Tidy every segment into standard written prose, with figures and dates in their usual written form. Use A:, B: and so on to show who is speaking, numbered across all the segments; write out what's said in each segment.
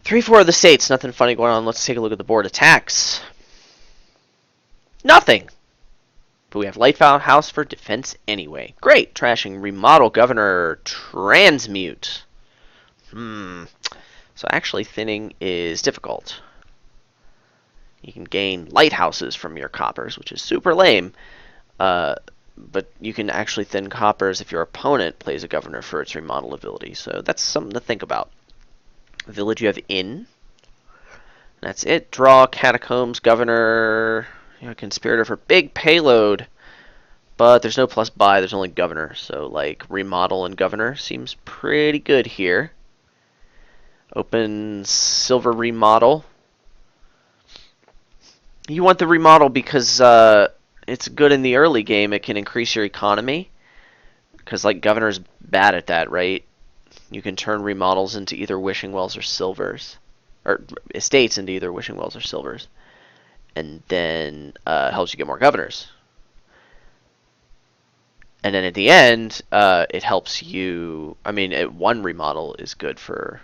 A: 3-4 of the states. Nothing funny going on. Let's take a look at the board attacks. Nothing. But we have Lightfowl House for defense anyway. Great. Trashing remodel governor transmute. So actually thinning is difficult. You can gain lighthouses from your coppers, which is super lame. But you can actually thin coppers if your opponent plays a governor for its remodel ability. So that's something to think about. Village you have inn. That's it. Draw catacombs, governor, conspirator for big payload. But there's no plus buy, there's only governor. So like remodel and governor seems pretty good here. Open silver remodel. You want the remodel because it's good in the early game. It can increase your economy. Because like governor's bad at that, right? You can turn remodels into either wishing wells or silvers. Or estates into either wishing wells or silvers. And then helps you get more governors. And then at the end, it helps you... I mean, one remodel is good for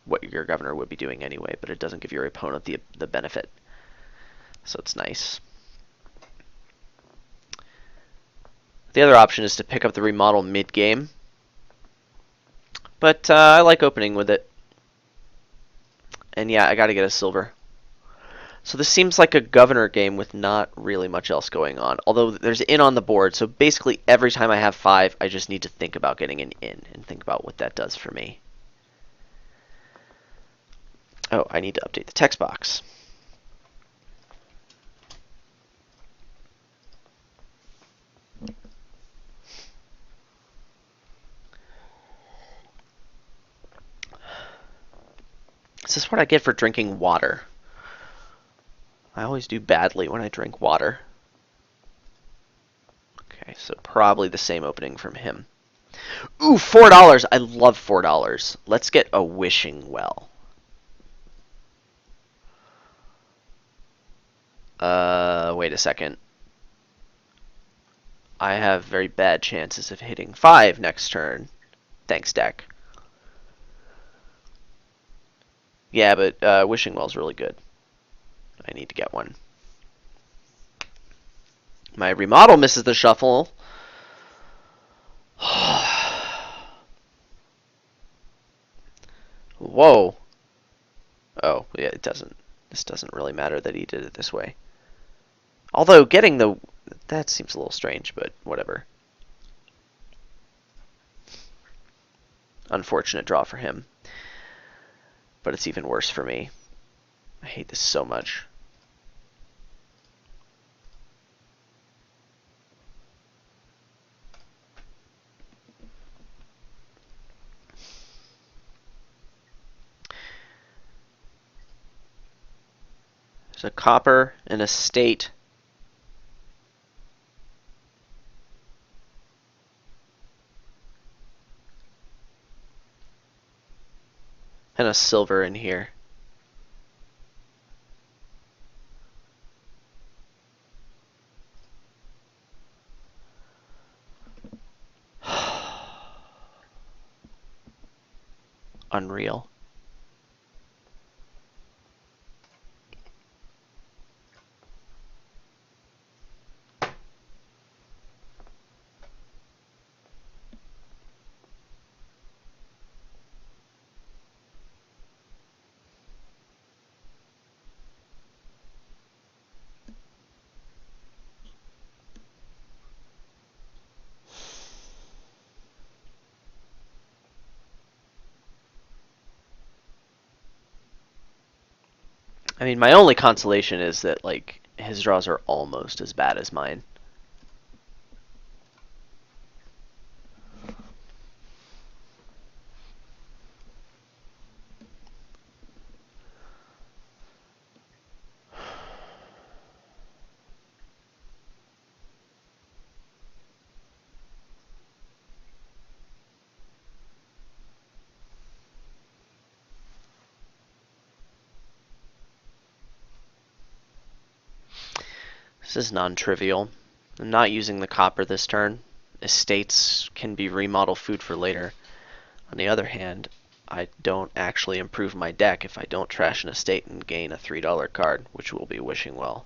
A: what your governor would be doing anyway, but it doesn't give your opponent the benefit. So it's nice. The other option is to pick up the remodel mid-game. But I like opening with it. And yeah, I gotta get a silver. So this seems like a governor game with not really much else going on. Although there's inn on the board, so basically every time I have 5, I just need to think about getting an inn and think about what that does for me. Oh, I need to update the text box. Is this what I get for drinking water? I always do badly when I drink water. Okay, so probably the same opening from him. Ooh, $4! I love $4. Let's get a wishing well. Wait a second. I have very bad chances of hitting 5 next turn. Thanks, deck. Yeah, but wishing well's really good. I need to get one. My remodel misses the shuffle. Whoa. Oh, yeah, it doesn't. This doesn't really matter that he did it this way. Although getting the... That seems a little strange, but whatever. Unfortunate draw for him. But it's even worse for me. I hate this so much. There's a copper, an estate, and a silver in here. Unreal. I mean, my only consolation is that, like, his draws are almost as bad as mine. This is non-trivial. I'm not using the copper this turn. Estates can be remodel food for later. On the other hand, I don't actually improve my deck if I don't trash an estate and gain a $3 card, which will be Wishing Well.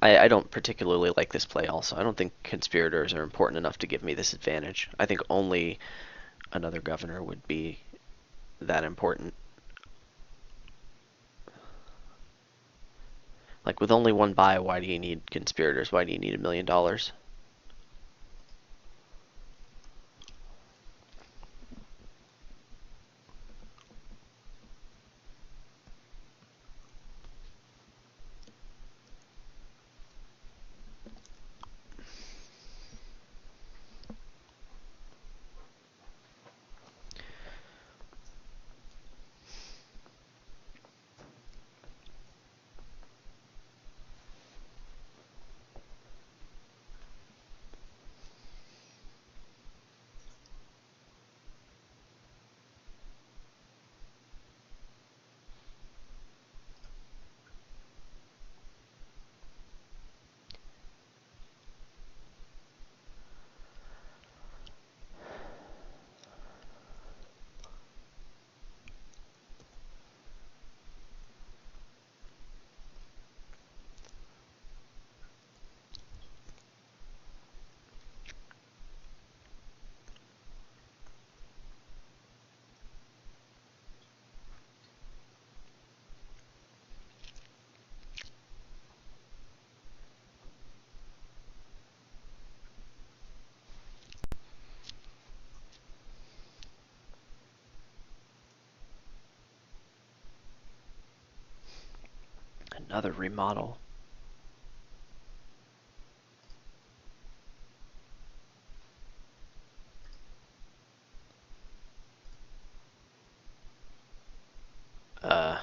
A: I don't particularly like this play also. I don't think conspirators are important enough to give me this advantage. I think only another governor would be that important. Like, with only one buy, why do you need conspirators? Why do you need $1 million? Another remodel. Uh,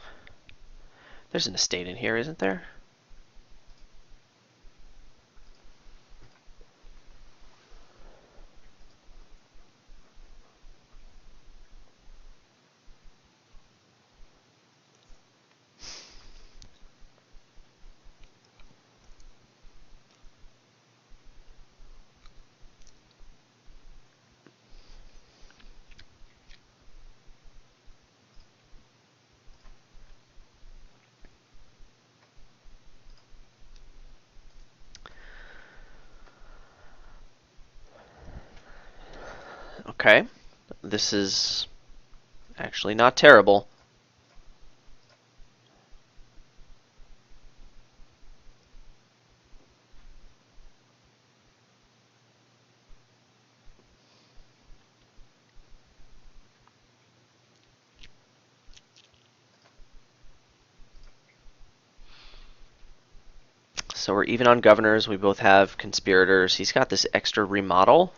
A: there's an estate in here, isn't there? Okay. This is actually not terrible. So we're even on governors. We both have conspirators. He's got this extra remodel.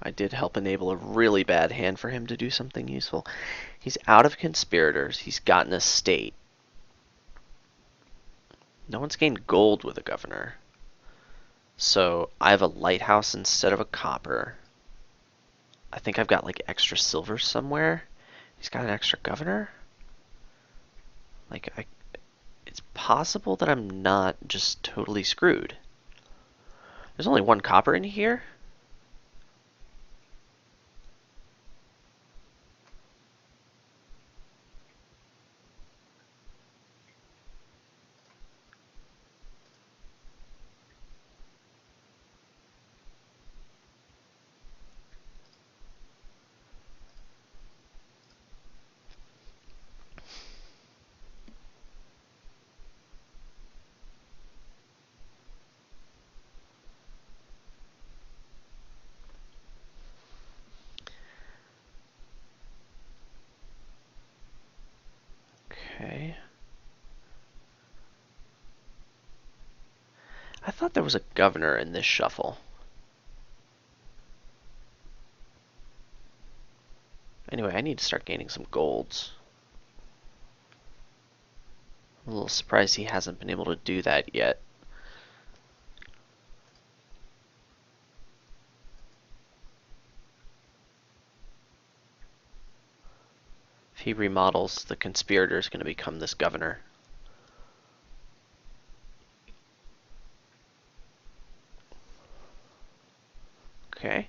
A: I did help enable a really bad hand for him to do something useful. He's out of conspirators. He's got an estate. No one's gained gold with a governor. So I have a lighthouse instead of a copper. I think I've got like extra silver somewhere. He's got an extra governor. It's possible that I'm not just totally screwed. There's only one copper in here. Okay. I thought there was a governor in this shuffle. Anyway, I need to start gaining some golds. I'm a little surprised he hasn't been able to do that yet. he remodels, the conspirator is going to become this governor. Okay.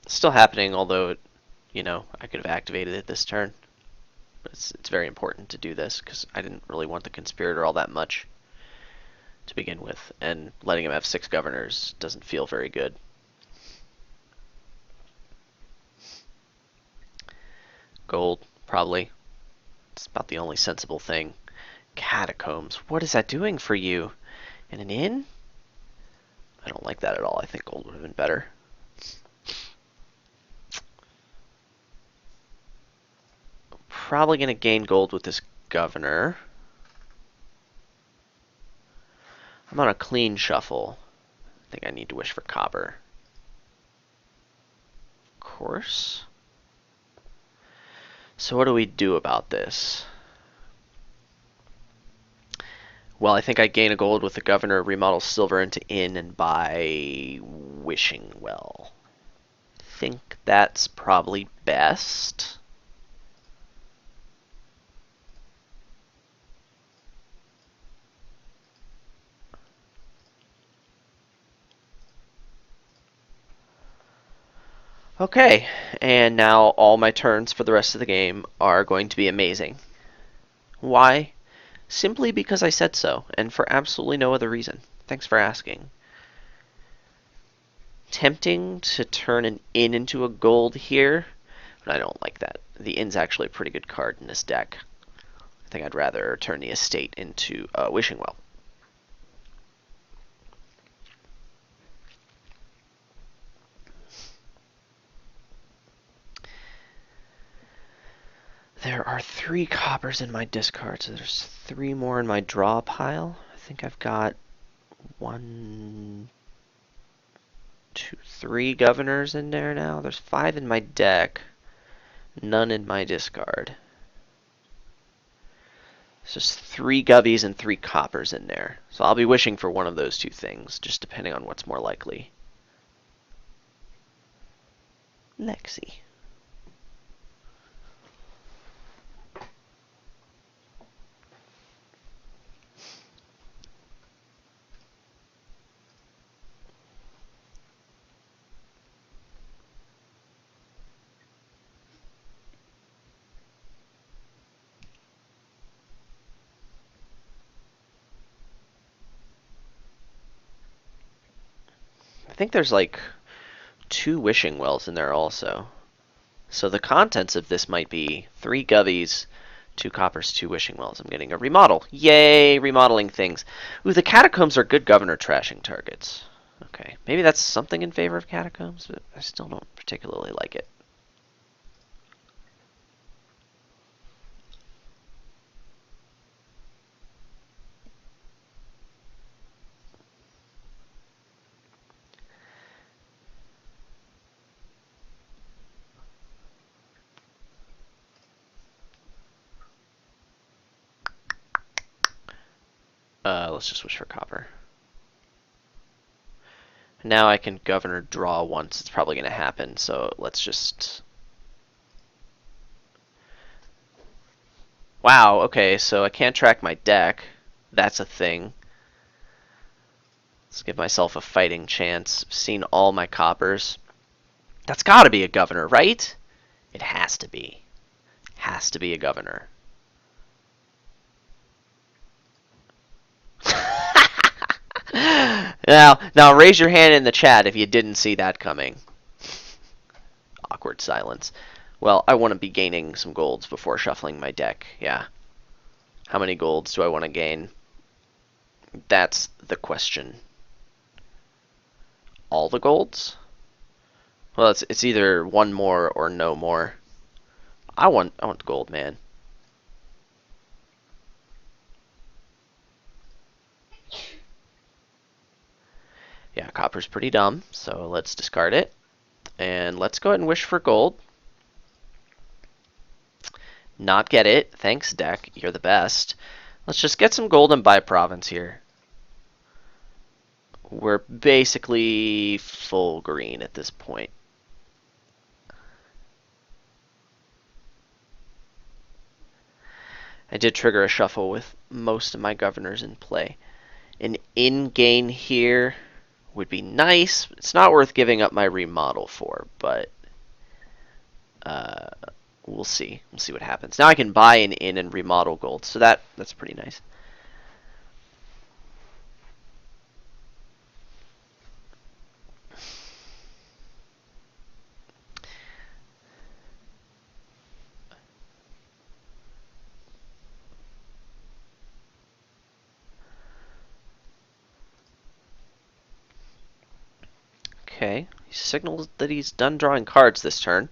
A: Still happening, although, you know, I could have activated it this turn. But it's very important to do this, because I didn't really want the conspirator all that much to begin with. And letting him have 6 governors doesn't feel very good. Gold, probably. It's about the only sensible thing. Catacombs. What is that doing for you? And an inn? I don't like that at all. I think gold would have been better. Probably going to gain gold with this governor. I'm on a clean shuffle. I think I need to wish for copper. Of course. So what do we do about this? Well, I think I gain a gold with the governor, remodel silver into inn, and buy wishing well. I think that's probably best. Okay, and now all my turns for the rest of the game are going to be amazing. Why? Simply because I said so, and for absolutely no other reason. Thanks for asking. Tempting to turn an inn into a gold here, but I don't like that. The inn's actually a pretty good card in this deck. I think I'd rather turn the estate into a wishing well. There are 3 coppers in my discard, so there's 3 more in my draw pile. I think I've got 1, 2, 3 governors in there now. There's 5 in my deck, none in my discard. There's just 3 gubbies and 3 coppers in there. So I'll be wishing for one of those 2 things, just depending on what's more likely. Lexi. I think there's like 2 wishing wells in there also. So the contents of this might be 3 gubbies, 2 coppers, 2 wishing wells. I'm getting a remodel. Yay, remodeling things. Ooh, the catacombs are good governor trashing targets. Okay, maybe that's something in favor of catacombs, but I still don't particularly like it. Let's just wish for copper. Now I can governor draw once. It's probably going to happen, so let's just... Wow, okay, so I can't track my deck. That's a thing. Let's give myself a fighting chance. I've seen all my coppers. That's got to be a governor, right? It has to be. Has to be a governor. Now raise your hand in the chat if you didn't see that coming. Awkward silence. Well, I want to be gaining some golds before shuffling my deck. Yeah. How many golds do I want to gain? That's the question. All the golds? Well, it's either one more or no more. I want gold, man. Yeah, copper's pretty dumb, so let's discard it. And let's go ahead and wish for gold. Not get it. Thanks, deck. You're the best. Let's just get some gold and buy province here. We're basically full green at this point. I did trigger a shuffle with most of my governors in play. An in-gain here would be nice. It's not worth giving up my remodel for, but uh, we'll see. We'll see what happens. Now I can buy an in and remodel gold, so that's pretty nice. Okay, he signals that he's done drawing cards this turn.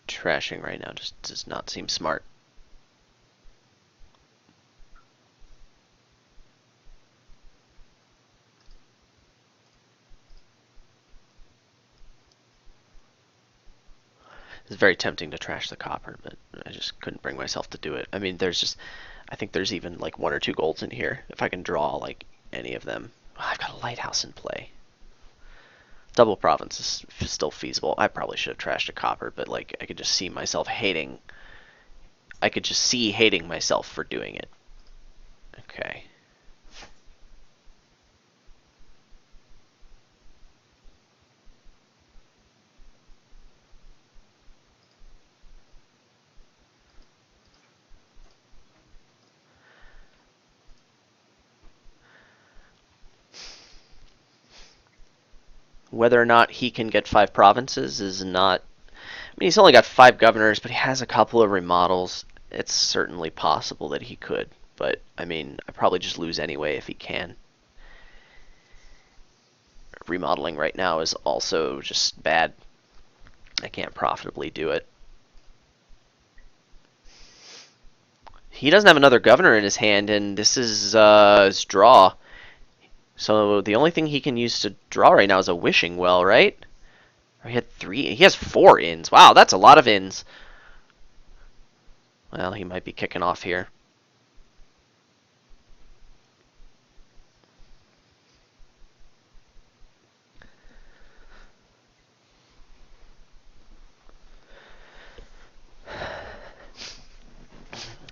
A: Trashing right now just does not seem smart. It's very tempting to trash the copper, but I just couldn't bring myself to do it. I mean, I think there's even like 1 or 2 golds in here. If I can draw like any of them. Oh, I've got a lighthouse in play. Double province is still feasible. I probably should have trashed a copper, but like I could just see myself hating. I could just see hating myself for doing it. Okay. Whether or not he can get 5 provinces is not. I mean, he's only got 5 governors, but he has a couple of remodels. It's certainly possible that he could, but I mean, I probably just lose anyway if he can. Remodeling right now is also just bad. I can't profitably do it. He doesn't have another governor in his hand, and this is his draw. So the only thing he can use to draw right now is a wishing well, right? Or he had 3. He has 4 inns. Wow, that's a lot of inns. Well, he might be kicking off here.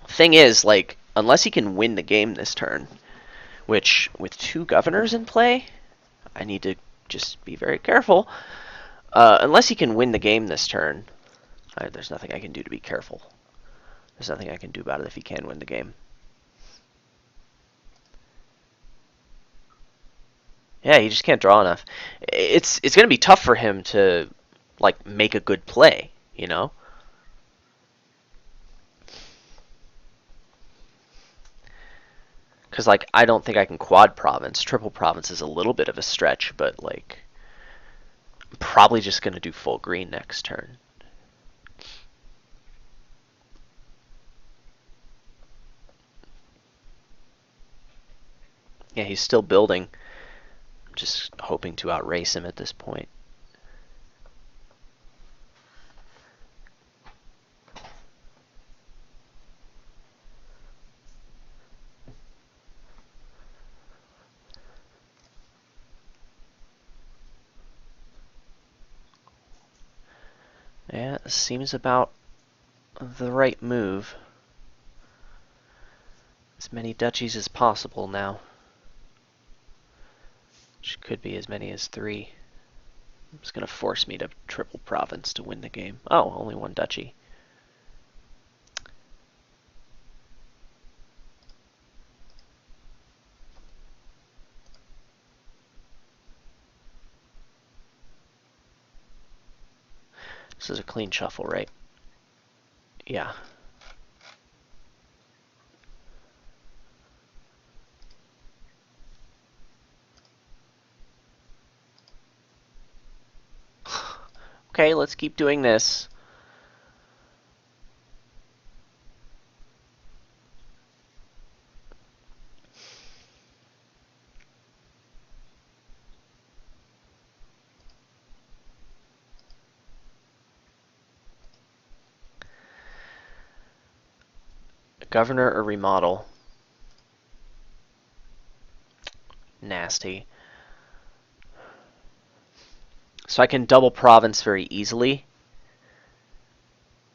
A: Thing is, like, unless he can win the game this turn, which with 2 governors in play, I need to just be very careful. Unless he can win the game this turn, there's nothing I can do to be careful. There's nothing I can do about it if he can win the game. Yeah, he just can't draw enough. It's going to be tough for him to like make a good play, you know? Because like I don't think I can quad province. Triple province is a little bit of a stretch, but like I'm probably just going to do full green next turn. Yeah, he's still building. I'm just hoping to outrace him at this point. Yeah, seems about the right move. As many duchies as possible now. Which could be as many as 3. It's going to force me to triple province to win the game. Oh, only 1 duchy. This is a clean shuffle, right? Yeah. Okay, let's keep doing this. Governor or remodel? nasty. So I can double province very easily.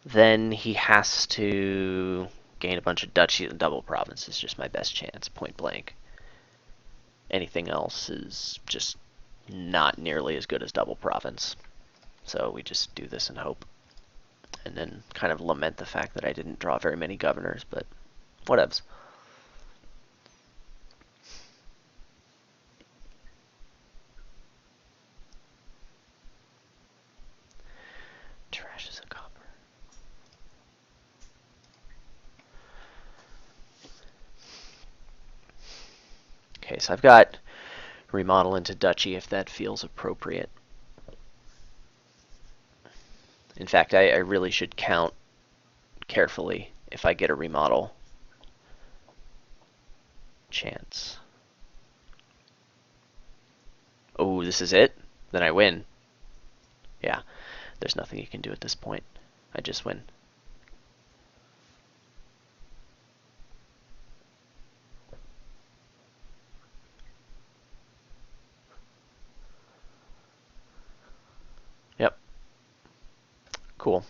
A: Then he has to gain a bunch of duchies and double province is just my best chance, point blank. Anything else is just not nearly as good as double province. So we just do this and hope. And then kind of lament the fact that I didn't draw very many governors, but whatevs. Trash is a copper. Okay, so I've got remodel into duchy if that feels appropriate. In fact, I really should count carefully if I get a remodel chance. Oh, this is it? Then I win. Yeah, there's nothing you can do at this point. I just win. Yep. Cool.